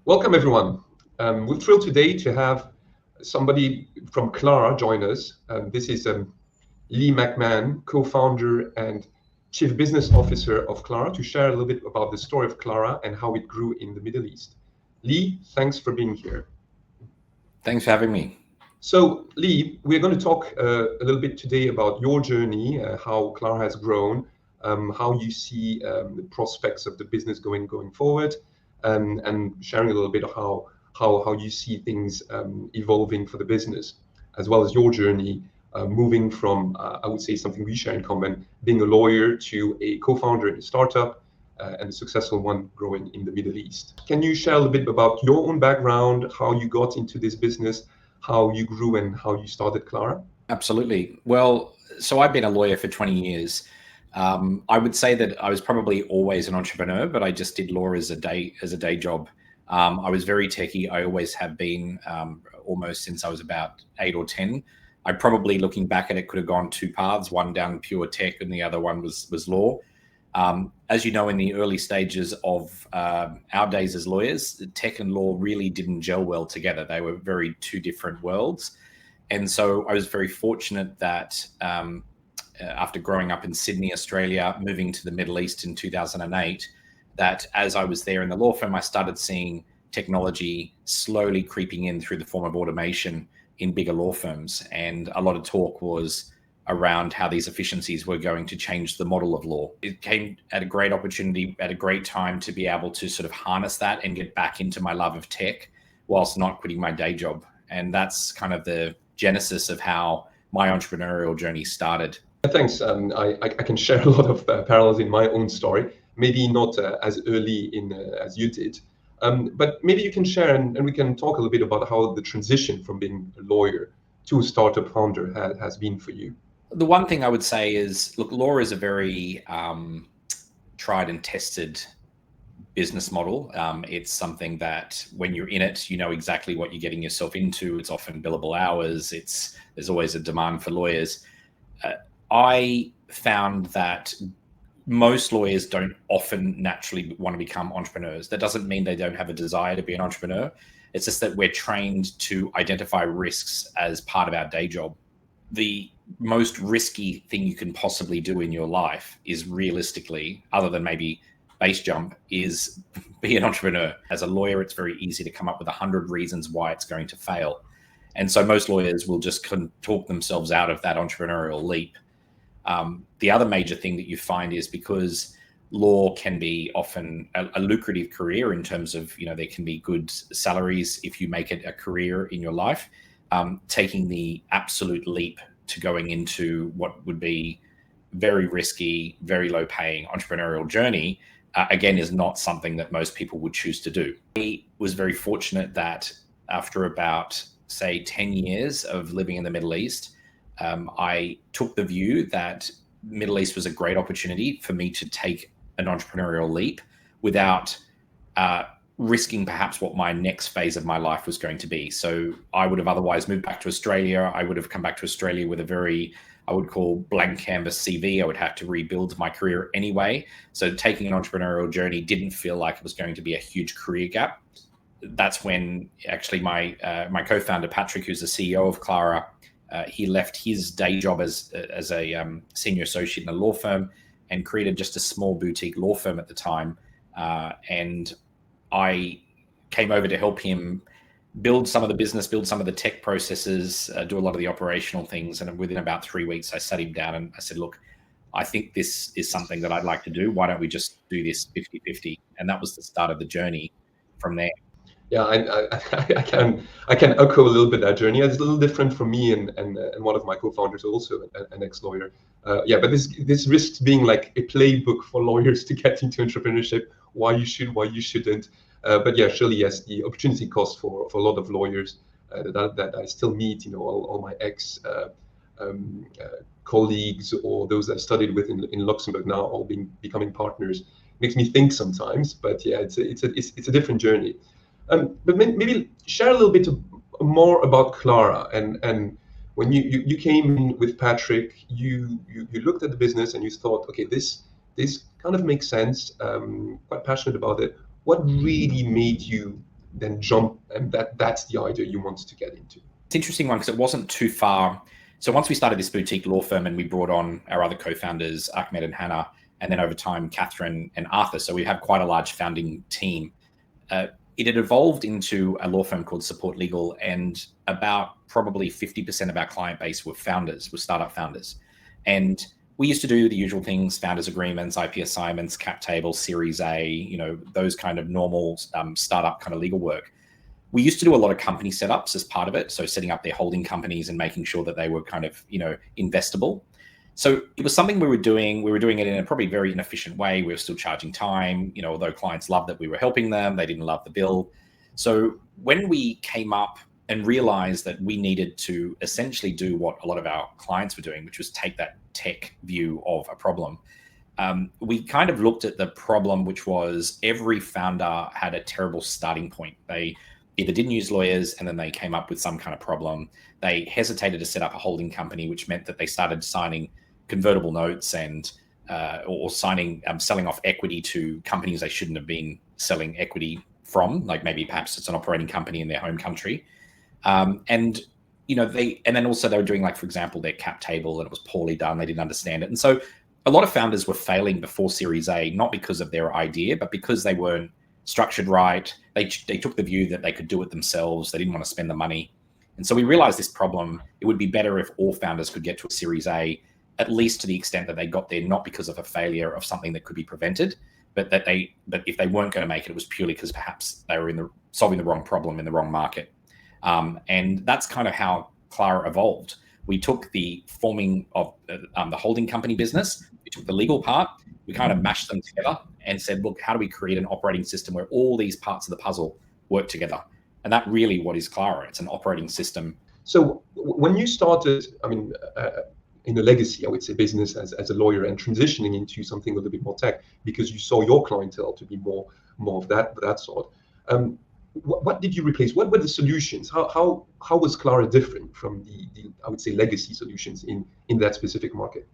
Welcome, everyone. We're thrilled today to have somebody from Clara join us. This is Lee McMahon, co-founder and chief business officer of Clara, to share a little bit about the story of Clara and how it grew in the Middle East. Lee, thanks for being here. Thanks for having me. So, Lee, we're going to talk a little bit today about your journey, how Clara has grown, how you see the prospects of the business going forward, and sharing a little bit of how you see things evolving for the business, as well as your journey moving from, I would say, something we share in common, being a lawyer to a co-founder in a startup, and a successful one growing in the Middle East. Can you share a little bit about your own background, how you got into this business, how you grew, and how you started Clara? Absolutely. Well, so I've been a lawyer for 20 years. I would say that I was probably always an entrepreneur, but I just did law as a day job. I was very techie. I always have been, almost since I was about 8 or 10. I probably, looking back at it, could have gone two paths, one down pure tech and the other one was law. As you know, in the early stages of our days as lawyers, tech and law really didn't gel well together. They were very two different worlds. And so I was very fortunate that after growing up in Sydney, Australia, moving to the Middle East in 2008, that as I was there in the law firm, I started seeing technology slowly creeping in through the form of automation in bigger law firms. And a lot of talk was around how these efficiencies were going to change the model of law. It came at a great opportunity, at a great time to be able to sort of harness that and get back into my love of tech whilst not quitting my day job. And that's kind of the genesis of how my entrepreneurial journey started. Thanks. I can share a lot of parallels in my own story, maybe not as early in as you did. But maybe you can share and we can talk a little bit about how the transition from being a lawyer to a startup founder has been for you. The one thing I would say is, look, law is a very tried and tested business model. It's something that when you're in it, you know exactly what you're getting yourself into. It's often billable hours. There's always a demand for lawyers. I found that most lawyers don't often naturally want to become entrepreneurs. That doesn't mean they don't have a desire to be an entrepreneur. It's just that we're trained to identify risks as part of our day job. The most risky thing you can possibly do in your life is realistically, other than maybe base jump, is be an entrepreneur. As a lawyer, it's very easy to come up with 100 reasons why it's going to fail. And so most lawyers will just talk themselves out of that entrepreneurial leap. The other major thing that you find is, because law can be often a lucrative career in terms of, there can be good salaries if you make it a career in your life. Taking the absolute leap to going into what would be very risky, very low paying entrepreneurial journey, again, is not something that most people would choose to do. I was very fortunate that after about, say, 10 years of living in the Middle East, I took the view that Middle East was a great opportunity for me to take an entrepreneurial leap without risking perhaps what my next phase of my life was going to be. So I would have otherwise moved back to Australia. I would have come back to Australia with a very, I would call, blank canvas CV. I would have to rebuild my career anyway. So taking an entrepreneurial journey didn't feel like it was going to be a huge career gap. That's when actually my co-founder, Patrick, who's the CEO of Clara, he left his day job as a senior associate in a law firm and created just a small boutique law firm at the time. And I came over to help him build some of the business, build some of the tech processes, do a lot of the operational things. And within about 3 weeks, I sat him down and I said, look, I think this is something that I'd like to do. Why don't we just do this 50-50? And that was the start of the journey from there. Yeah, I can echo a little bit that journey. It's a little different for me and one of my co-founders, also an ex-lawyer. But this risks being like a playbook for lawyers to get into entrepreneurship. Why you should, why you shouldn't. But yeah, surely yes, the opportunity cost for a lot of lawyers that I still meet. All my ex colleagues or those I studied with in Luxembourg now all becoming partners makes me think sometimes. But yeah, it's a different journey. But maybe share a little bit more about Clara and when you came in with Patrick, you looked at the business and you thought, okay, this kind of makes sense. Quite passionate about it. What really made you then jump, and that's the idea you wanted to get into? It's an interesting one because it wasn't too far. So once we started this boutique law firm and we brought on our other co-founders, Ahmed and Hannah, and then over time, Catherine and Arthur. So we have quite a large founding team. It had evolved into a law firm called Support Legal, and about probably 50% of our client base were startup founders. And we used to do the usual things: founders agreements, IP assignments, cap tables, Series A, those kind of normal startup kind of legal work. We used to do a lot of company setups as part of it. So setting up their holding companies and making sure that they were kind of, investable. So it was something we were doing. We were doing it in a probably very inefficient way. We were still charging time, although clients loved that we were helping them, they didn't love the bill. So when we came up and realized that we needed to essentially do what a lot of our clients were doing, which was take that tech view of a problem, we kind of looked at the problem, which was every founder had a terrible starting point. They either didn't use lawyers and then they came up with some kind of problem. They hesitated to set up a holding company, which meant that they started signing convertible notes and or selling off equity to companies they shouldn't have been selling equity from, like maybe perhaps it's an operating company in their home country. And then also they were doing, like, for example, their cap table, and it was poorly done. They didn't understand it. And so a lot of founders were failing before Series A, not because of their idea, but because they weren't structured right. They took the view that they could do it themselves. They didn't want to spend the money. And so we realized this problem. It would be better if all founders could get to a Series A, at least to the extent that they got there, not because of a failure of something that could be prevented, but if they weren't going to make it, it was purely because perhaps they were solving the wrong problem in the wrong market. And that's kind of how Clara evolved. We took the forming of the holding company business, we took the legal part, we kind of mashed them together and said, look, how do we create an operating system where all these parts of the puzzle work together? And that really what is Clara. It's an operating system. So when you started, in a legacy, I would say, business as a lawyer and transitioning into something a little bit more tech, because you saw your clientele to be more of that sort. What did you replace? What were the solutions? How was Clara different from the I would say legacy solutions in that specific market?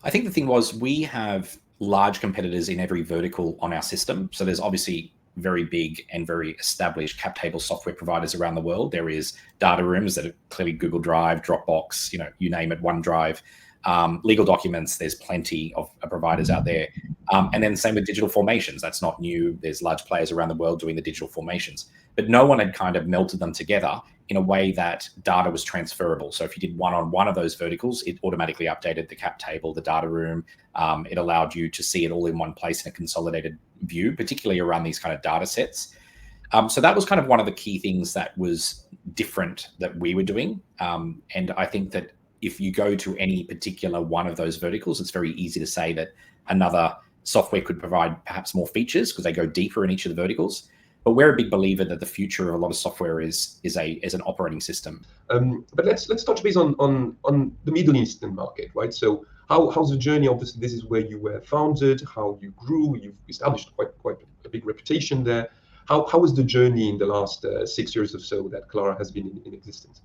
I think the thing was, we have large competitors in every vertical on our system. So there's obviously very big and very established cap table software providers around the world. There is data rooms that are clearly Google Drive, Dropbox, you name it, OneDrive. Legal documents, there's plenty of providers out there. And then same with digital formations. That's not new. There's large players around the world doing the digital formations. But no one had kind of melted them together in a way that data was transferable. So if you did one on one of those verticals, it automatically updated the cap table, the data room. It allowed you to see it all in one place in a consolidated view, particularly around these kind of data sets. So that was kind of one of the key things that was different that we were doing. And I think that if you go to any particular one of those verticals, it's very easy to say that another software could provide perhaps more features because they go deeper in each of the verticals. But we're a big believer that the future of a lot of software is an operating system. But let's touch base on the Middle Eastern market, right? So how's the journey? Obviously, this is where you were founded, how you grew, you've established quite a big reputation there. How was the journey in the last 6 years or so that Clara has been in existence?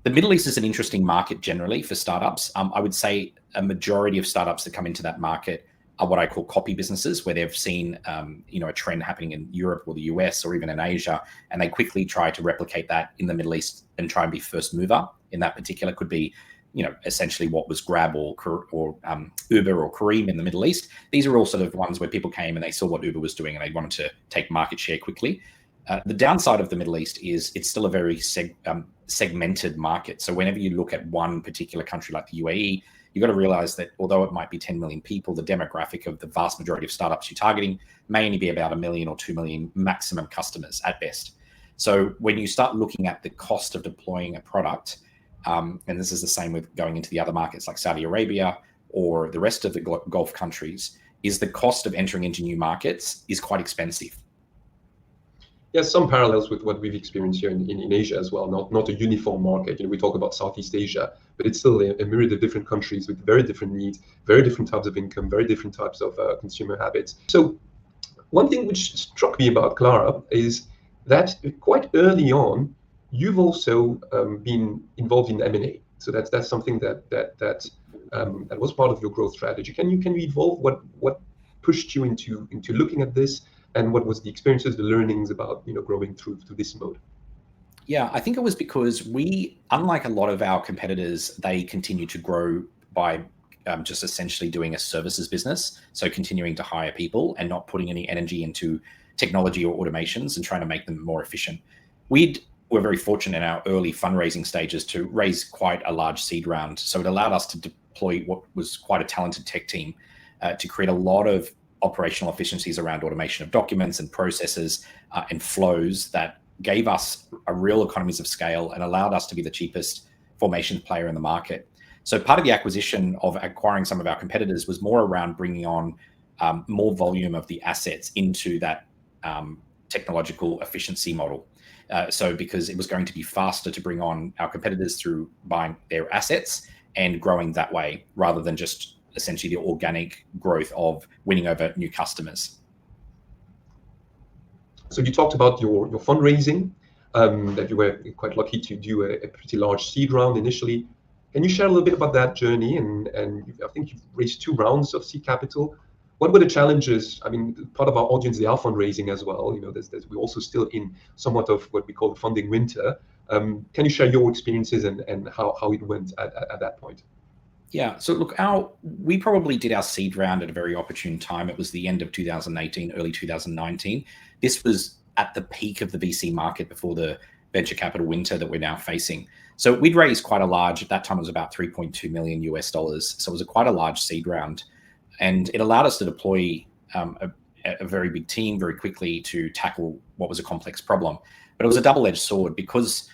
The Middle East is an interesting market generally for startups. I would say a majority of startups that come into that market are what I call copy businesses, where they've seen a trend happening in Europe or the US or even in Asia, and they quickly try to replicate that in the Middle East and try and be first mover in that particular. Could be, essentially what was Grab or Uber or Careem in the Middle East. These are all sort of ones where people came and they saw what Uber was doing and they wanted to take market share quickly. The downside of the Middle East is it's still a very segmented market. So whenever you look at one particular country like the UAE, you've got to realize that although it might be 10 million people, the demographic of the vast majority of startups you're targeting may only be about 1 million or 2 million maximum customers at best. So when you start looking at the cost of deploying a product, and this is the same with going into the other markets like Saudi Arabia or the rest of the Gulf countries, is the cost of entering into new markets is quite expensive. Yes, some parallels with what we've experienced here in Asia as well. Not a uniform market. We talk about Southeast Asia, but it's still a myriad of different countries with very different needs, very different types of income, very different types of consumer habits. So one thing which struck me about Clara is that quite early on, you've also been involved in M&A. So that's something that was part of your growth strategy. Can you evolve what pushed you into looking at this? and what was the experiences, the learnings about growing through this mode? Yeah, I think it was because we, unlike a lot of our competitors, they continue to grow by just essentially doing a services business. So continuing to hire people and not putting any energy into technology or automations and trying to make them more efficient. We're very fortunate in our early fundraising stages to raise quite a large seed round. So it allowed us to deploy what was quite a talented tech team to create a lot of operational efficiencies around automation of documents and processes and flows that gave us a real economies of scale and allowed us to be the cheapest formation player in the market. So part of the acquisition of acquiring some of our competitors was more around bringing on more volume of the assets into that technological efficiency model. So because it was going to be faster to bring on our competitors through buying their assets and growing that way, rather than just essentially the organic growth of winning over new customers. So you talked about your fundraising, that you were quite lucky to do a pretty large seed round initially. Can you share a little bit about that journey? And I think you've raised 2 rounds of seed capital. What were the challenges? I mean, part of our audience, they are fundraising as well. We're also still in somewhat of what we call the funding winter. Can you share your experiences and how it went at that point? Yeah, so look, we probably did our seed round at a very opportune time. It was the end of 2018, early 2019. This was at the peak of the VC market before the venture capital winter that we're now facing. So we'd raised quite a large, at that time it was about $3.2 million US. So it was quite a large seed round. And it allowed us to deploy a very big team very quickly to tackle what was a complex problem. But it was a double-edged sword, because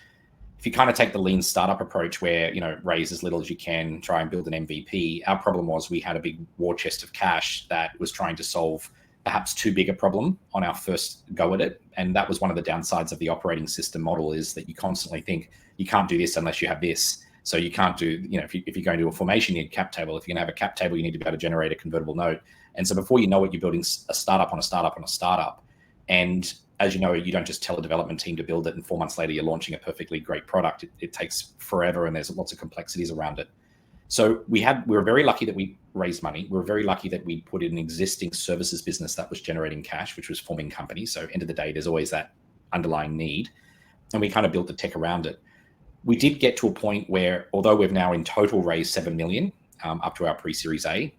if you kind of take the lean startup approach where, raise as little as you can, try and build an MVP, our problem was we had a big war chest of cash that was trying to solve perhaps too big a problem on our first go at it. And that was one of the downsides of the operating system model, is that you constantly think you can't do this unless you have this. So you can't do, if you're going to do a formation, you need a cap table. If you're going to have a cap table, you need to be able to generate a convertible note. And so before you know it, you're building a startup on a startup on a startup. And as you know, you don't just tell a development team to build it and 4 months later you're launching a perfectly great product. It takes forever and there's lots of complexities around it. So we were very lucky that we raised money. We were very lucky that we put in an existing services business that was generating cash, which was forming companies. So end of the day, there's always that underlying need. And we kind of built the tech around it. We did get to a point where, although we've now in total raised 7 million up to our pre-Series A,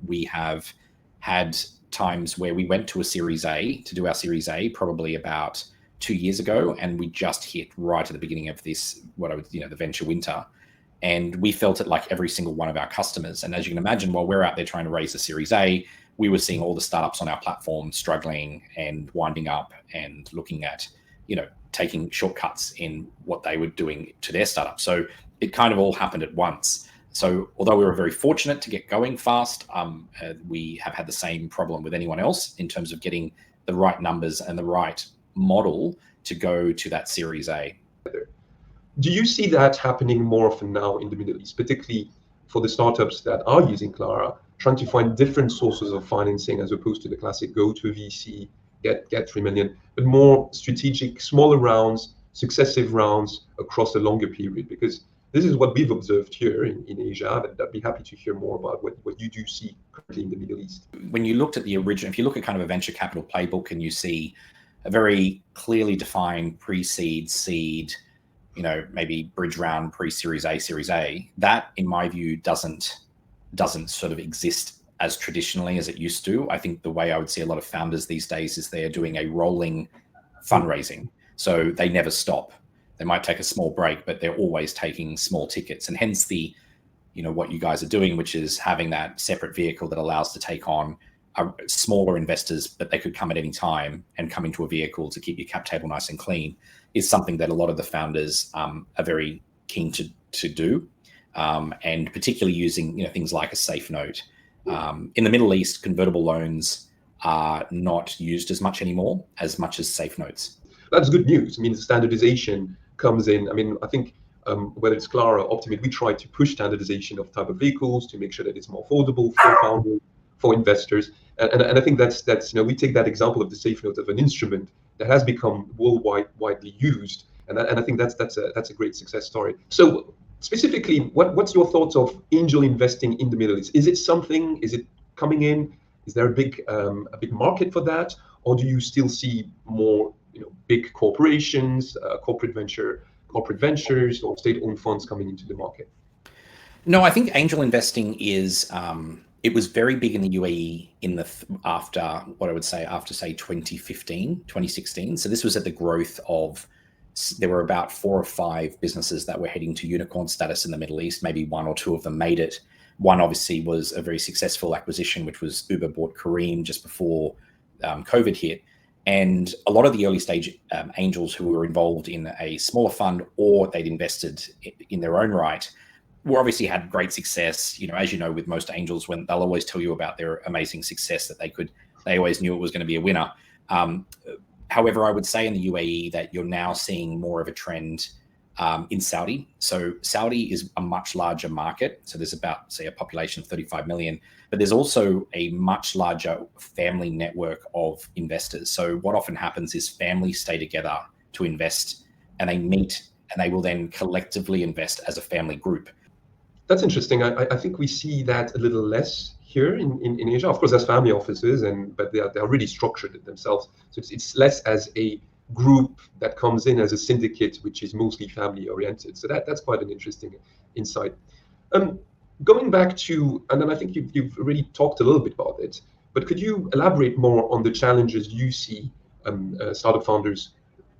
we have had times where we went to a Series A to do our Series A probably about 2 years ago, and we just hit right at the beginning of this, the venture winter. And we felt it like every single one of our customers. And as you can imagine, while we're out there trying to raise a Series A, we were seeing all the startups on our platform struggling and winding up and looking at, taking shortcuts in what they were doing to their startup. So it kind of all happened at once. So although we were very fortunate to get going fast, we have had the same problem with anyone else in terms of getting the right numbers and the right model to go to that Series A. Do you see that happening more often now in the Middle East, particularly for the startups that are using Clara, trying to find different sources of financing as opposed to the classic go to a VC, get 3 million, but more strategic, smaller rounds, successive rounds across a longer period? Because this is what we've observed here in Asia, and I'd be happy to hear more about what you do see currently in the Middle East. When you looked at the original, if you look at kind of a venture capital playbook and you see a very clearly defined pre-seed, seed, maybe bridge round, pre-Series A, Series A, that in my view doesn't sort of exist as traditionally as it used to. I think the way I would see a lot of founders these days is they're doing a rolling fundraising. So they never stop. They might take a small break, but they're always taking small tickets. And hence what you guys are doing, which is having that separate vehicle that allows to take on smaller investors, but they could come at any time and come into a vehicle to keep your cap table nice and clean, is something that a lot of the founders are very keen to do. And particularly using things like a safe note. In the Middle East, convertible loans are not used as much anymore, as much as safe notes. That's good news. I mean, standardization comes in. I mean, I think whether it's Clara or Optimate, we try to push standardization of type of vehicles to make sure that it's more affordable for founders, for investors. And I think that's we take that example of the safe note of an instrument that has become widely used. And I think that's a great success story. So specifically, what's your thoughts of angel investing in the Middle East? Is it coming in? Is there a big market for that? or do you still see more big corporations, corporate ventures, or state-owned funds coming into the market? No, I think angel investing is it was very big in the UAE after what I would say after say 2015, 2016. So this was at the growth of, there were about 4 or 5 businesses that were heading to unicorn status in the Middle East. Maybe 1 or 2 of them made it. One obviously was a very successful acquisition, which was Uber bought Careem just before COVID hit. And a lot of the early stage angels who were involved in a smaller fund, or they'd invested in their own right, were obviously had great success. As you know, with most angels, when they'll always tell you about their amazing success, that they always knew it was going to be a winner. However, I would say in the UAE that you're now seeing more of a trend in Saudi. So Saudi is a much larger market. So there's about, say, a population of 35 million, but there's also a much larger family network of investors. So what often happens is families stay together to invest, and they meet, and they will then collectively invest as a family group. That's interesting. I think we see that a little less here in Asia. Of course, there's family offices, but they are really structured themselves. So it's less as a group that comes in as a syndicate, which is mostly family oriented. So that's quite an interesting insight. Going back to, and then I think you've already talked a little bit about it, but could you elaborate more on the challenges you see startup founders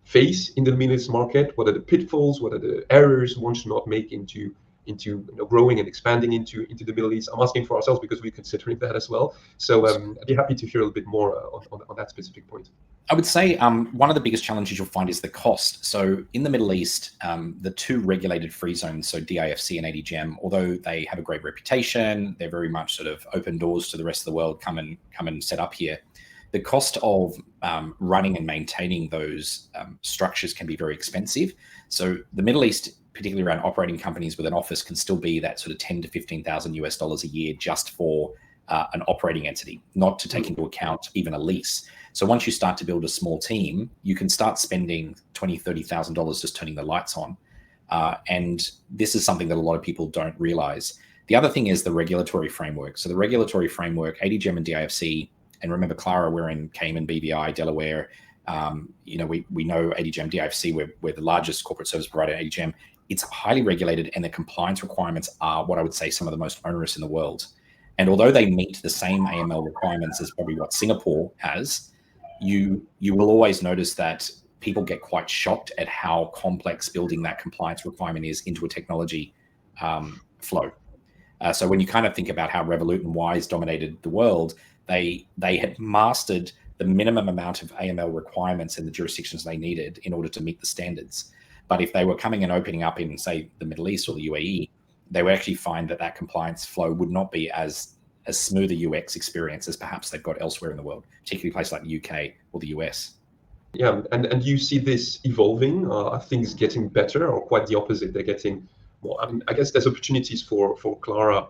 face in the Middle East market? What are the pitfalls? What are the errors one should not make into growing and expanding into the Middle East? I'm asking for ourselves because we're considering that as well. So I'd be happy to hear a little bit more on that specific point. I would say one of the biggest challenges you'll find is the cost. So in the Middle East, the 2 regulated free zones, so DIFC and ADGM, although they have a great reputation, they're very much sort of open doors to the rest of the world, come and set up here. The cost of running and maintaining those structures can be very expensive. So the Middle East, particularly around operating companies with an office, can still be that sort of $10,000 to $15,000 a year just for an operating entity, not to take into account even a lease. So once you start to build a small team, you can start spending $20,000, $30,000 just turning the lights on. And this is something that a lot of people don't realize. The other thing is the regulatory framework. So the regulatory framework, ADGM and DIFC, and remember, Clara, we're in Cayman, BVI, Delaware. We know ADGM, DIFC, we're the largest corporate service provider at ADGM. It's highly regulated, and the compliance requirements are what I would say some of the most onerous in the world. And although they meet the same AML requirements as probably what Singapore has, you will always notice that people get quite shocked at how complex building that compliance requirement is into a technology flow. So when you kind of think about how Revolut and Wise dominated the world, they had mastered the minimum amount of AML requirements in the jurisdictions they needed in order to meet the standards. But if they were coming and opening up in, say, the Middle East or the UAE, they would actually find that compliance flow would not be as smooth a UX experience as perhaps they've got elsewhere in the world, particularly places like the UK or the US. Yeah, and you see this evolving? Are things getting better, or quite the opposite? They're getting more. I mean, I guess there's opportunities for Clara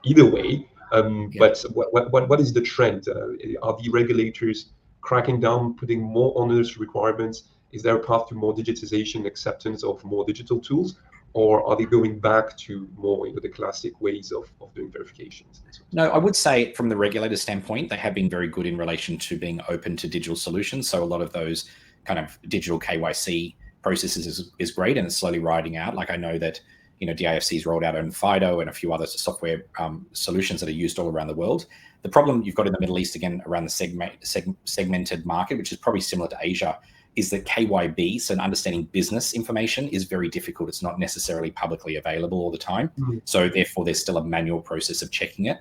either way. But what is the trend? Are the regulators cracking down, putting more onerous requirements? Is there a path to more digitization, acceptance of more digital tools? Or are they going back to more the classic ways of doing verifications? No, I would say from the regulator standpoint, they have been very good in relation to being open to digital solutions. So a lot of those kind of digital KYC processes is great, and it's slowly riding out. Like I know that DIFC's rolled out on FIDO and a few other software solutions that are used all around the world. The problem you've got in the Middle East, again, around the segmented market, which is probably similar to Asia, is that KYB, so understanding business information, is very difficult. It's not necessarily publicly available all the time. Mm-hmm. So therefore, there's still a manual process of checking it.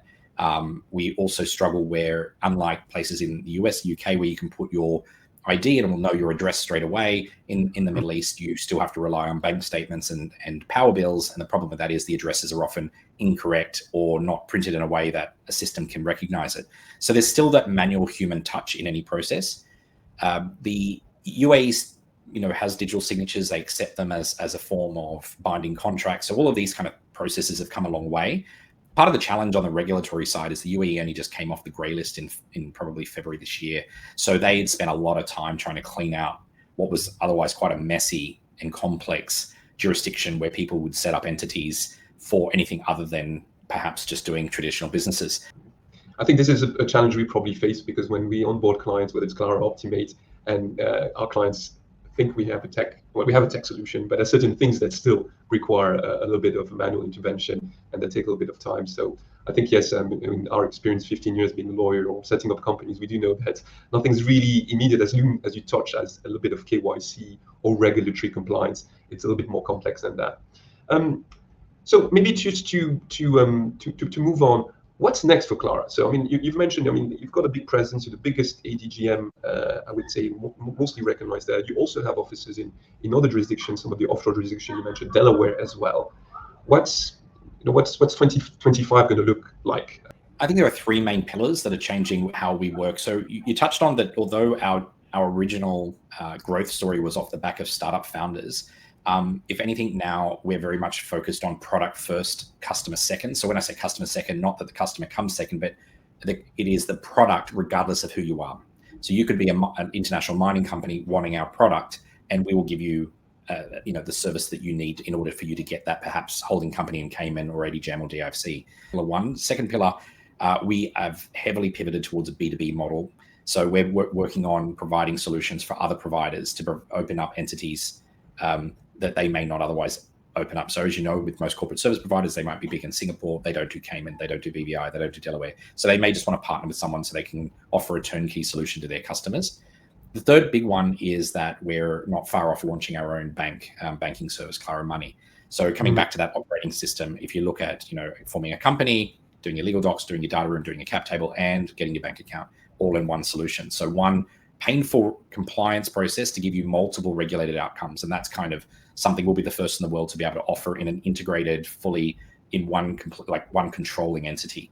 We also struggle where, unlike places in the US, UK, where you can put your ID and it will know your address straight away, in the Middle East, you still have to rely on bank statements and power bills. And the problem with that is the addresses are often incorrect or not printed in a way that a system can recognize it. So there's still that manual human touch in any process. The UAE, has digital signatures. They accept them as a form of binding contracts. So all of these kind of processes have come a long way. Part of the challenge on the regulatory side is the UAE only just came off the grey list in probably February this year. So they had spent a lot of time trying to clean out what was otherwise quite a messy and complex jurisdiction where people would set up entities for anything other than perhaps just doing traditional businesses. I think this is a challenge we probably face, because when we onboard clients, whether it's Clara or Optimate, and our clients think we have a tech solution, but there's certain things that still require a little bit of manual intervention, and that take a little bit of time. So I think, yes, in our experience, 15 years being a lawyer or setting up companies, we do know that nothing's really immediate as you touch as a little bit of KYC or regulatory compliance. It's a little bit more complex than that. So maybe just to move on, what's next for Clara? So I mean, you've mentioned, I mean, you've got a big presence. You're the biggest ADGM, I would say, mostly recognized there. You also have offices in other jurisdictions, some of the offshore jurisdictions. You mentioned Delaware as well. What's 2025 going to look like? I think there are three main pillars that are changing how we work. So you touched on that, although our original growth story was off the back of startup founders. If anything, now we're very much focused on product first, customer second. So when I say customer second, not that the customer comes second, but it is the product regardless of who you are. So you could be an international mining company wanting our product, and we will give you the service that you need in order for you to get that perhaps holding company in Cayman or ADGM or DIFC. Pillar one. Second pillar, we have heavily pivoted towards a B2B model. So we're working on providing solutions for other providers to open up entities that they may not otherwise open up. So as you know, with most corporate service providers, they might be big in Singapore. They don't do Cayman, they don't do BVI, they don't do Delaware. So they may just want to partner with someone so they can offer a turnkey solution to their customers. The third big one is that we're not far off launching our own banking service, Clara Money. So coming back to that operating system, if you look at, forming a company, doing your legal docs, doing your data room, doing your cap table, and getting your bank account all in one solution. So one painful compliance process to give you multiple regulated outcomes. And that's kind of something we'll be the first in the world to be able to offer in an integrated, fully in one controlling entity.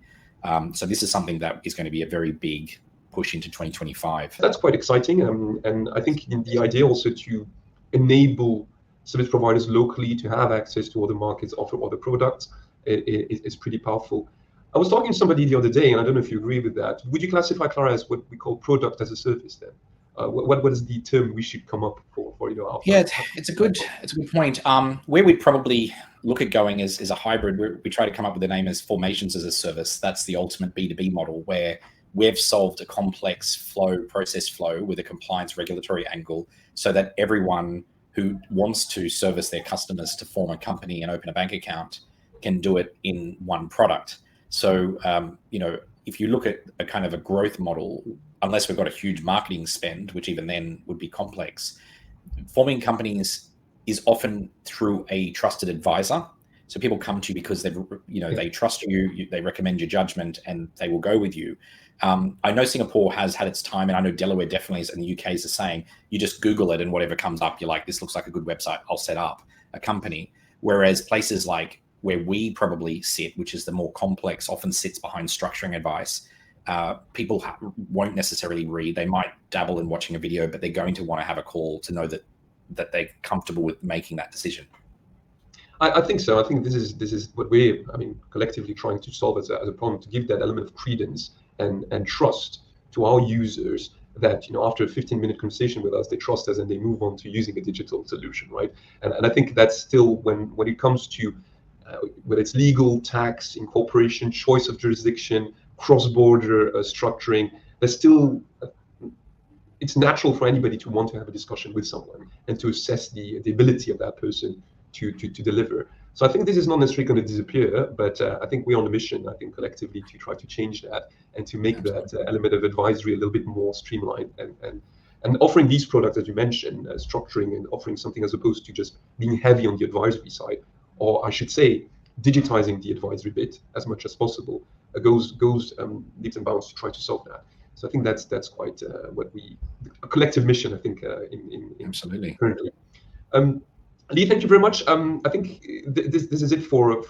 So this is something that is going to be a very big push into 2025. That's quite exciting. And I think the idea also to enable service providers locally to have access to other markets, offer other products, is pretty powerful. I was talking to somebody the other day, and I don't know if you agree with that. Would you classify Clara as what we call product as a service then? What is the term we should come up for? Yeah, it's a good point. Where we'd probably look at going is a hybrid. We try to come up with the name as formations as a service. That's the ultimate B2B model, where we've solved a complex process flow with a compliance regulatory angle, so that everyone who wants to service their customers to form a company and open a bank account can do it in one product. So, if you look at a kind of a growth model, unless we've got a huge marketing spend, which even then would be complex, forming companies is often through a trusted advisor. So people come to you because they trust you, they recommend your judgment, and they will go with you. I know Singapore has had its time, and I know Delaware definitely is, and the UK is the same. You just Google it, and whatever comes up, you're like, this looks like a good website, I'll set up a company. Whereas places like where we probably sit, which is the more complex, often sits behind structuring advice, people won't necessarily read. They might dabble in watching a video, but they're going to want to have a call to know that they're comfortable with making that decision. I think so. I think this is what we're, collectively trying to solve as a problem, to give that element of credence and trust to our users, that after a 15-minute conversation with us, they trust us and they move on to using a digital solution, right? And I think that's still, when it comes to whether it's legal, tax, incorporation, choice of jurisdiction, cross-border structuring, there's still, it's natural for anybody to want to have a discussion with someone and to assess the ability of that person to deliver. So I think this is not necessarily going to disappear, but I think we're on a mission, I think, collectively, to try to change that and to make that element of advisory a little bit more streamlined, and offering these products, as you mentioned, structuring and offering something as opposed to just being heavy on the advisory side, or I should say, digitizing the advisory bit as much as possible, goes leaps and bounds to try to solve that. So I think that's quite a collective mission, I think, in absolutely currently. Lee, thank you very much. I think this is it for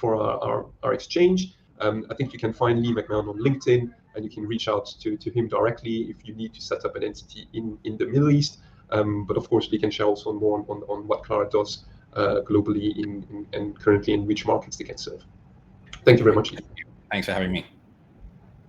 our exchange. I think you can find Lee McMahon on LinkedIn, and you can reach out to him directly if you need to set up an entity in the Middle East. But of course, we can share also more on what Clara does globally and currently in which markets they can serve. Thank you very much, Lee. Thanks for having me.